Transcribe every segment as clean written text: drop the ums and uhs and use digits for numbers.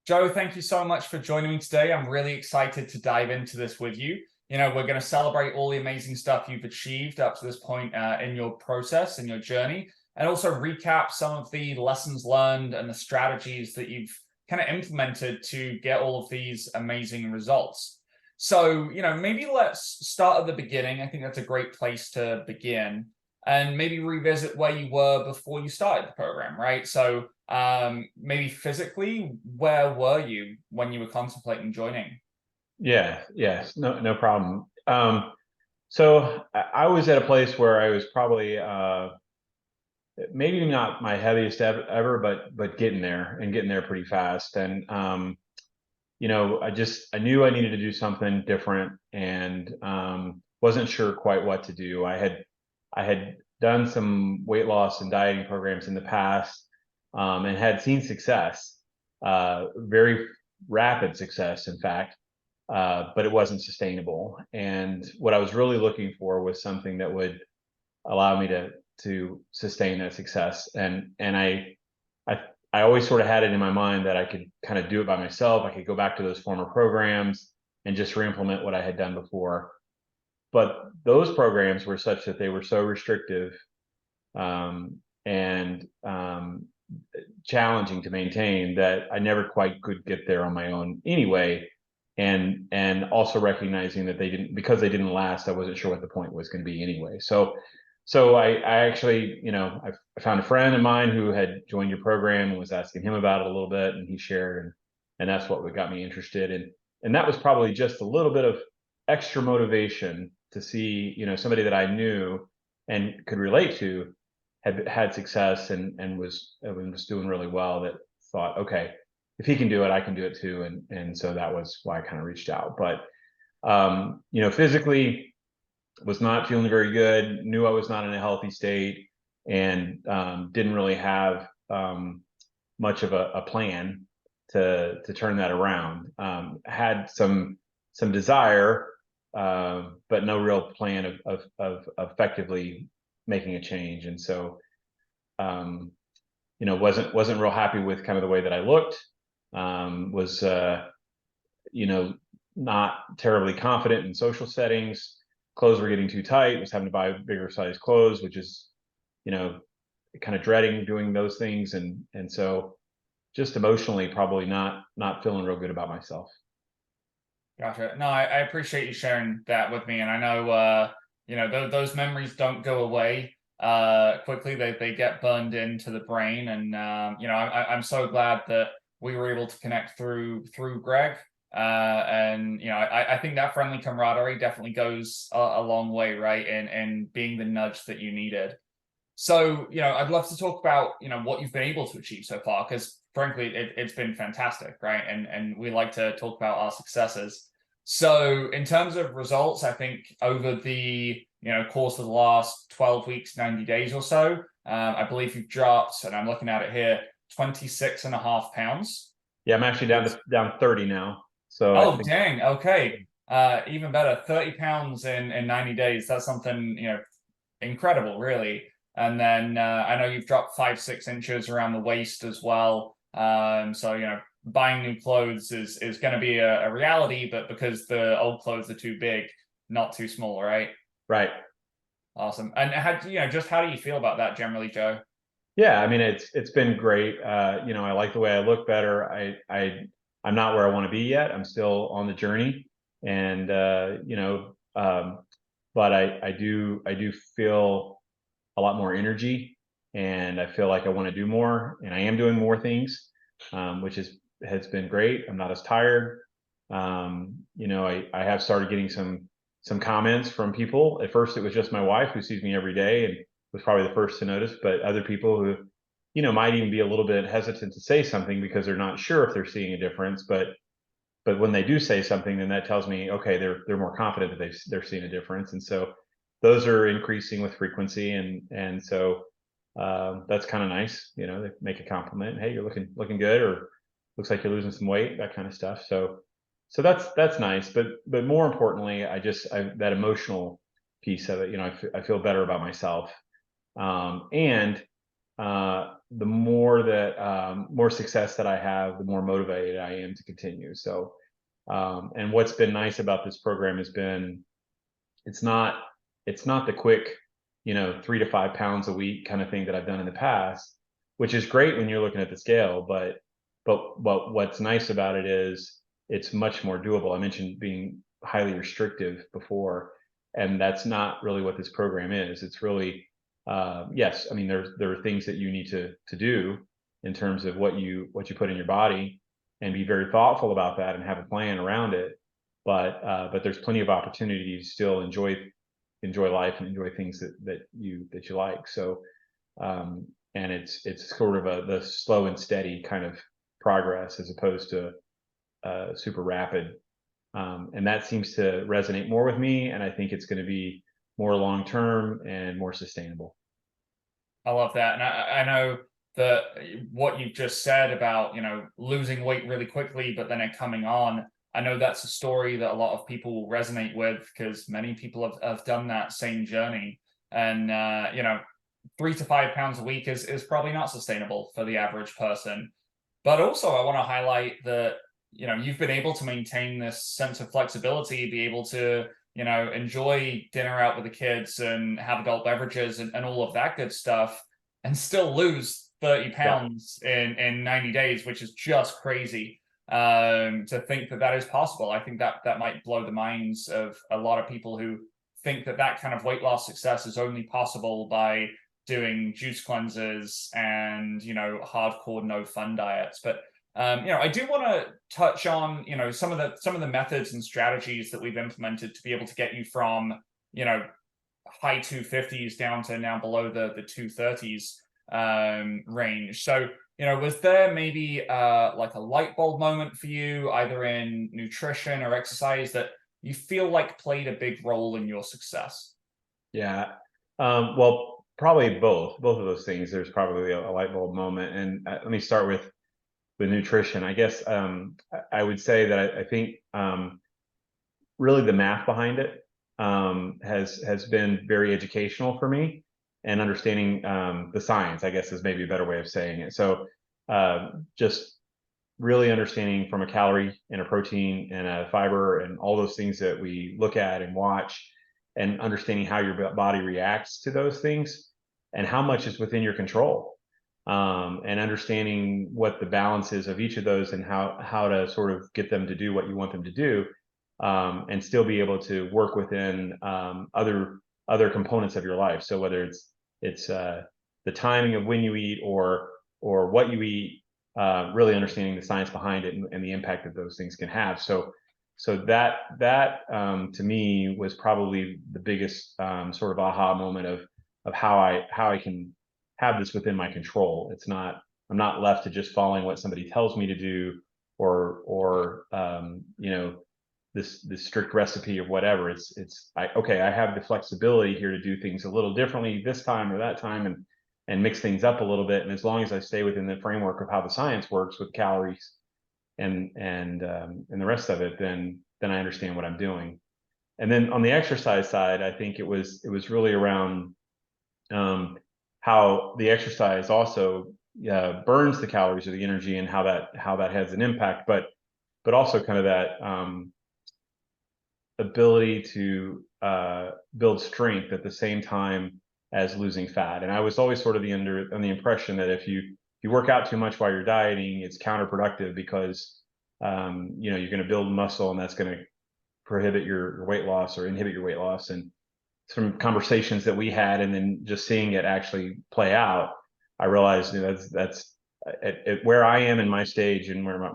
Joe, thank you so much for joining me today. I'm really excited to dive into this with you. We're going to celebrate all the amazing stuff you've achieved up to this point in your process, in your journey, and also recap some of the lessons learned and the strategies that you've kind of implemented to get all of these amazing results. So, maybe let's start at the beginning. I think that's a great place to begin and maybe revisit where you were before you started the program, right? So, maybe physically, where were you when you were contemplating joining? Yes, no problem. So I was at a place where I was probably maybe not my heaviest ever, but getting there and getting there pretty fast. And I knew I needed to do something different, and wasn't sure quite what to do. I had done some weight loss and dieting programs in the past, and had seen success, very rapid success, in fact, but it wasn't sustainable. And what I was really looking for was something that would allow me to sustain that success. And I always sort of had it in my mind that I could kind of do it by myself. I could go back to those former programs and just re-implement what I had done before. But those programs were such that they were so restrictive, and challenging to maintain, that I never quite could get there on my own anyway. And also recognizing that because they didn't last, I wasn't sure what the point was going to be anyway. So I actually, I found a friend of mine who had joined your program and was asking him about it a little bit, and he shared, and that's what got me interested. And that was probably just a little bit of extra motivation to see, somebody that I knew and could relate to had success, and was doing really well, that thought, okay, if he can do it, I can do it too. And so that was why I kind of reached out. But physically was not feeling very good, knew I was not in a healthy state, and didn't really have much of a plan to turn that around. Had some desire, but no real plan of effectively making a change. And so wasn't real happy with kind of the way that I looked. Was not terribly confident in social settings. Clothes were getting too tight. Was having to buy bigger size clothes, which is, kind of dreading doing those things. And so just emotionally, probably not feeling real good about myself. Gotcha. No, I appreciate you sharing that with me, and I know those memories don't go away quickly. They get burned into the brain, and I'm so glad that we were able to connect through Greg. And I think that friendly camaraderie definitely goes a long way, right? And being the nudge that you needed. So, I'd love to talk about, what you've been able to achieve so far, because frankly, it's been fantastic, right? And we like to talk about our successes. So, in terms of results, I think over the, course of the last 12 weeks, 90 days or so, I believe you've dropped, and I'm looking at it here, 26.5 pounds. Yeah, I'm actually down 30 now. So I Oh, think, dang. Okay. Even better, 30 pounds in 90 days. That's something, incredible, really. And then I know you've dropped 5, 6 inches around the waist as well. So buying new clothes is going to be a reality, but because the old clothes are too big, not too small, right? right. Awesome. And just how do you feel about that generally, Joe? Yeah, I mean, it's been great. I like the way I look better. I'm not where I want to be yet. I'm still on the journey, and but I do feel a lot more energy, and I feel like I want to do more, and I am doing more things, which has been great. I'm not as tired. I have started getting some comments from people. At first, it was just my wife, who sees me every day and was probably the first to notice, but other people who, might even be a little bit hesitant to say something because they're not sure if they're seeing a difference. But when they do say something, then that tells me, okay, they're more confident that they're seeing a difference. And so those are increasing with frequency, and so that's kind of nice. They make a compliment, hey, you're looking good, or looks like you're losing some weight, that kind of stuff. So that's nice. But more importantly, that emotional piece of it, I feel better about myself. And the more that more success that I have, the more motivated I am to continue. So, and what's been nice about this program has been it's not the quick, 3 to 5 pounds a week kind of thing that I've done in the past, which is great when you're looking at the scale. But what's nice about it is it's much more doable. I mentioned being highly restrictive before, and that's not really what this program is. It's really yes, I mean there are things that you need to do in terms of what you put in your body, and be very thoughtful about that and have a plan around it. But there's plenty of opportunity to still enjoy life and enjoy things that you like. So and it's sort of the slow and steady kind of progress as opposed to super rapid. And that seems to resonate more with me, and I think it's going to be more long term and more sustainable. I love that. And I know that what you've just said about, losing weight really quickly, but then it coming on, I know that's a story that a lot of people will resonate with because many people have done that same journey. And, 3 to 5 pounds a week is probably not sustainable for the average person. But also, I want to highlight that, you've been able to maintain this sense of flexibility, be able to, enjoy dinner out with the kids and have adult beverages and all of that good stuff, and still lose 30 Yeah. pounds in 90 days, which is just crazy. To think that that is possible. I think that might blow the minds of a lot of people who think that that kind of weight loss success is only possible by doing juice cleanses and hardcore no fun diets. But I do want to touch on some of the methods and strategies that we've implemented to be able to get you from high 250s down to now below the 230s range. So was there maybe like a light bulb moment for you, either in nutrition or exercise, that you feel like played a big role in your success? Yeah. Well, probably both of those things. There's probably a light bulb moment. And let me start with nutrition. I guess I would say that I think really the math behind it has been very educational for me, and understanding the science, I guess, is maybe a better way of saying it. So just really understanding from a calorie and a protein and a fiber and all those things that we look at and watch, and understanding how your body reacts to those things and how much is within your control, and understanding what the balance is of each of those, and how to sort of get them to do what you want them to do, and still be able to work within other components of your life. So whether it's the timing of when you eat or what you eat, really understanding the science behind it, and the impact that those things can have. So that to me was probably the biggest sort of aha moment of how I can have this within my control. I'm not left to just following what somebody tells me to do, or this strict recipe or whatever. Okay, I have the flexibility here to do things a little differently this time or that time, and mix things up a little bit. And as long as I stay within the framework of how the science works with calories and the rest of it, then I understand what I'm doing. And then on the exercise side, I think it was really around how the exercise also burns the calories or the energy, and how that has an impact, but also kind of that ability to build strength at the same time as losing fat. And I was always sort of on the impression that if you work out too much while you're dieting, it's counterproductive, because you're going to build muscle, and that's going to prohibit your weight loss or inhibit your weight loss. And some conversations that we had, and then just seeing it actually play out, I realized that's at where I am in my stage, and where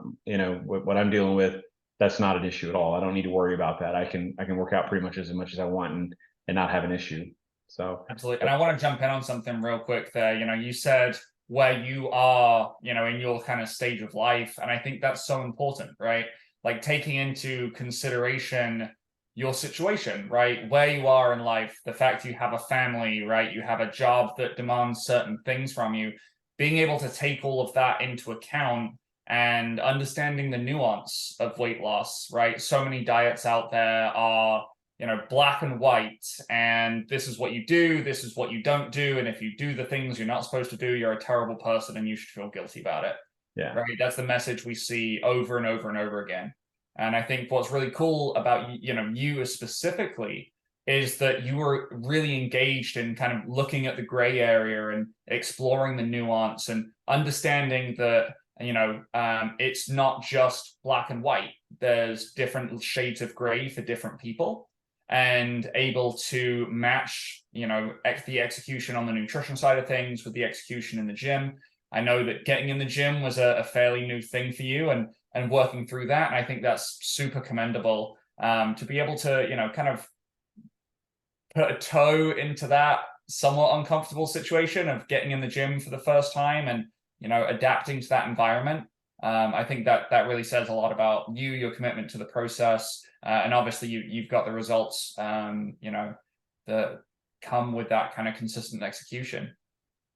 what I'm dealing with, that's not an issue at all. I don't need to worry about that. I can work out pretty much as I want, and not have an issue. So Absolutely. And I want to jump in on something real quick there. You said where you are, in your kind of stage of life. And I think that's so important, right? Like taking into consideration your situation, right? Where you are in life, the fact you have a family, right? You have a job that demands certain things from you. Being able to take all of that into account and understanding the nuance of weight loss, right? So many diets out there are black and white, and this is what you do, this is what you don't do, and if you do the things you're not supposed to do, you're a terrible person and you should feel guilty about it. Yeah. Right? That's the message we see over and over and over again. And I think what's really cool about you specifically is that you were really engaged in kind of looking at the gray area and exploring the nuance and understanding that it's not just black and white. There's different shades of gray for different people, and able to match the execution on the nutrition side of things with the execution in the gym. I know that getting in the gym was a fairly new thing for you, and working through that. And I think that's super commendable, to be able to kind of put a toe into that somewhat uncomfortable situation of getting in the gym for the first time and adapting to that environment. I think that really says a lot about you, your commitment to the process, and obviously you've got the results that come with that kind of consistent execution.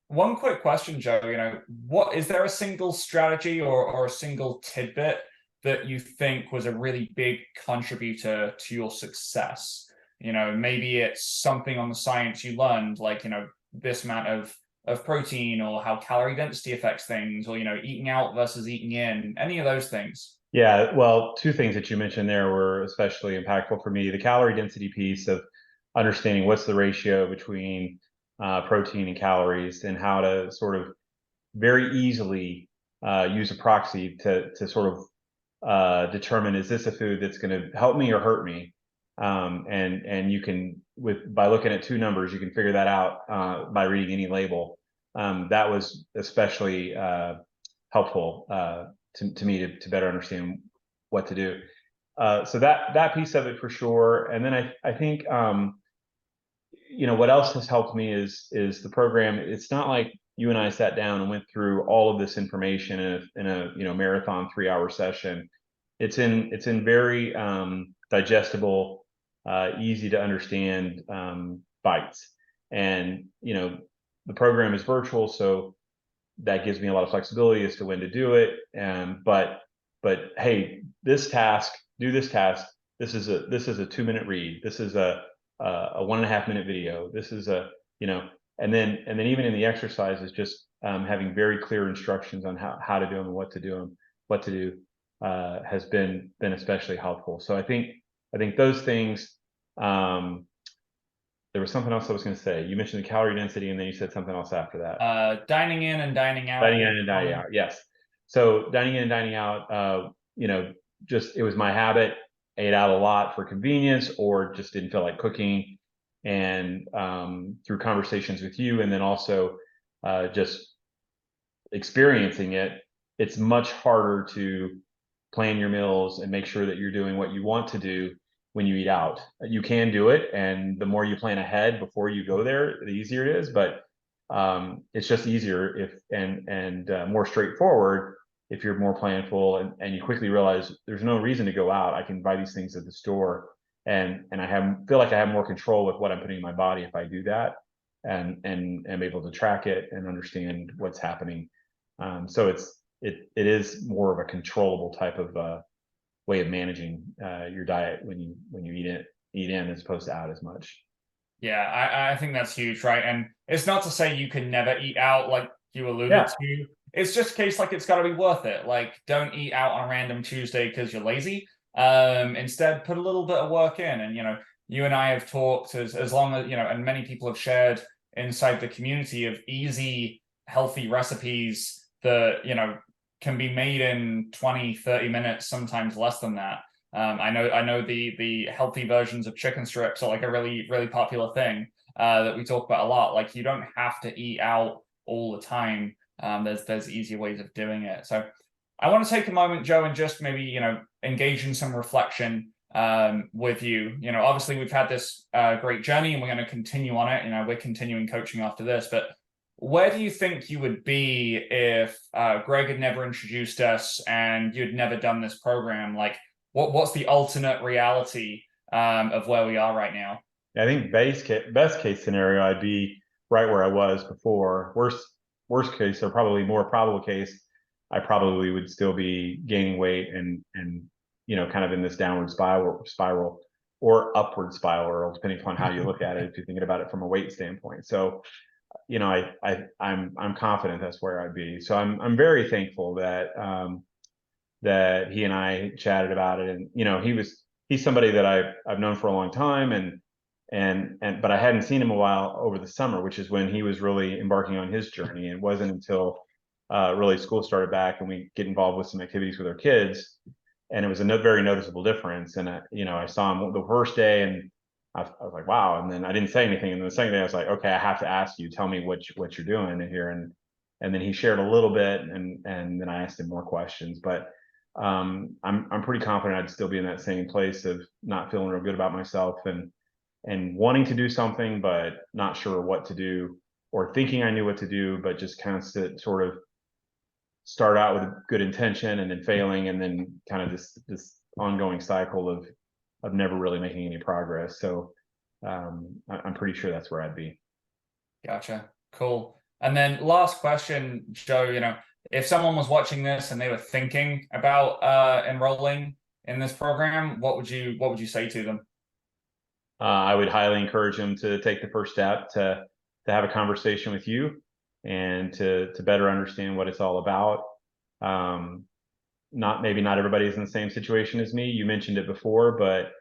One quick question, Joe, what is there a single strategy or a single tidbit that you think was a really big contributor to your success? Maybe it's something on the science you learned, like this amount of protein, or how calorie density affects things, or eating out versus eating in, any of those things. Yeah, well, two things that you mentioned there were especially impactful for me. The calorie density piece of understanding what's the ratio between protein and calories, and how to sort of very easily use a proxy to sort of determine, is this a food that's going to help me or hurt me? And you can, by looking at two numbers, you can figure that out by reading any label. That was especially helpful to me to better understand what to do. So that piece of it for sure. And then I think what else has helped me is the program. It's not like you and I sat down and went through all of this information in a marathon 3-hour session. It's in very digestible, easy to understand bites. And the program is virtual, so that gives me a lot of flexibility as to when to do it. But hey, this task, do this task. This is a 2-minute read. This is a 1.5-minute video. This is and then even in the exercises, just having very clear instructions on how to do them and what to do has been especially helpful. So I think those things. There was something else I was going to say. You mentioned the calorie density, and then you said something else after that. Dining in and dining out. Dining in and dining out. Yes. So dining in and dining out. Just it was my habit. Ate out a lot for convenience, or just didn't feel like cooking. And through conversations with you, and then also just experiencing it, it's much harder to plan your meals and make sure that you're doing what you want to do when you eat out. You can do it, and the more you plan ahead before you go there, the easier it is. But it's just easier and more straightforward if you're more planful, and you quickly realize there's no reason to go out. I can buy these things at the store, and I feel like I have more control with what I'm putting in my body if I do that, and am able to track it and understand what's happening. So it is more of a controllable type of way of managing your diet when you eat in as opposed to out as much. Yeah, I think that's huge, right? And it's not to say you can never eat out, like you alluded to. It's just a case like it's got to be worth it. Like, don't eat out on a random Tuesday because you're lazy. Instead, put a little bit of work in. And you and I have talked as long as and many people have shared inside the community of easy, healthy recipes that can be made in 20-30 minutes, sometimes less than that. I know the healthy versions of chicken strips are like a really, really popular thing that we talk about a lot. Like, you don't have to eat out all the time. There's easier ways of doing it. So I want to take a moment, Joe, and just maybe engage in some reflection with you. Obviously we've had this great journey, and we're going to continue on it. We're continuing coaching after this, but where do you think you would be if Greg had never introduced us and you'd never done this program? Like, what's the alternate reality of where we are right now? I think best case scenario, I'd be right where I was before. Worst case, or probably more probable case, I probably would still be gaining weight and kind of in this downward spiral, or upward spiral, depending upon how you look at it, if you're thinking about it from a weight standpoint. So, you know, I'm confident that's where I'd be. So I'm very thankful that that he and I chatted about it. And, you know, he's somebody that I've known for a long time, and but I hadn't seen him a while over the summer, which is when he was really embarking on his journey. And it wasn't until really school started back and we get involved with some activities with our kids, and it was a very noticeable difference. And you know, I saw him the first day, and I was like, wow. And then I didn't say anything. And then the second day, I was like, okay, I have to ask you. Tell me what you're doing here. And then he shared a little bit, and then I asked him more questions. But I'm pretty confident I'd still be in that same place of not feeling real good about myself, and wanting to do something but not sure what to do, or thinking I knew what to do but just kind of sort of start out with a good intention and then failing, and then kind of this ongoing cycle of never really making any progress. So I'm pretty sure that's where I'd be. Gotcha. Cool. And then last question, Joe, you know, if someone was watching this and they were thinking about enrolling in this program, what would you say to them? I would highly encourage them to take the first step, to have a conversation with you, and to better understand what it's all about. Not everybody's in the same situation as me. You mentioned it before, but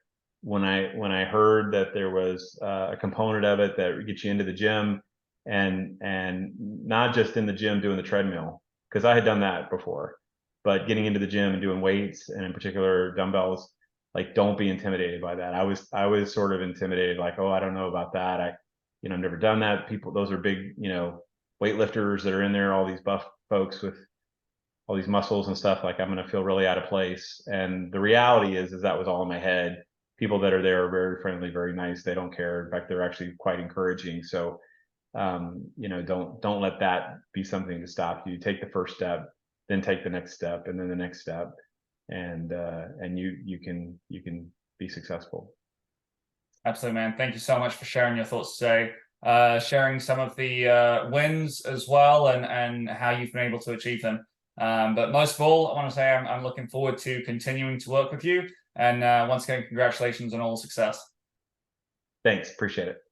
when I heard that there was a component of it that gets you into the gym, and not just in the gym doing the treadmill, because I had done that before, but getting into the gym and doing weights, and in particular dumbbells, like, don't be intimidated by that. I was sort of intimidated, like, oh, I don't know about that. I've never done that. People, those are big, weightlifters that are in there, all these buff folks with all these muscles and stuff. Like, I'm going to feel really out of place. And the reality is that was all in my head. People that are there are very friendly, very nice. They don't care. In fact, they're actually quite encouraging. So, don't let that be something to stop you. Take the first step, then take the next step, and then the next step, and you can be successful. Absolutely, man. Thank you so much for sharing your thoughts today, sharing some of the wins as well, and how you've been able to achieve them. But most of all, I want to say I'm looking forward to continuing to work with you. And once again, congratulations on all the success. Thanks. Appreciate it.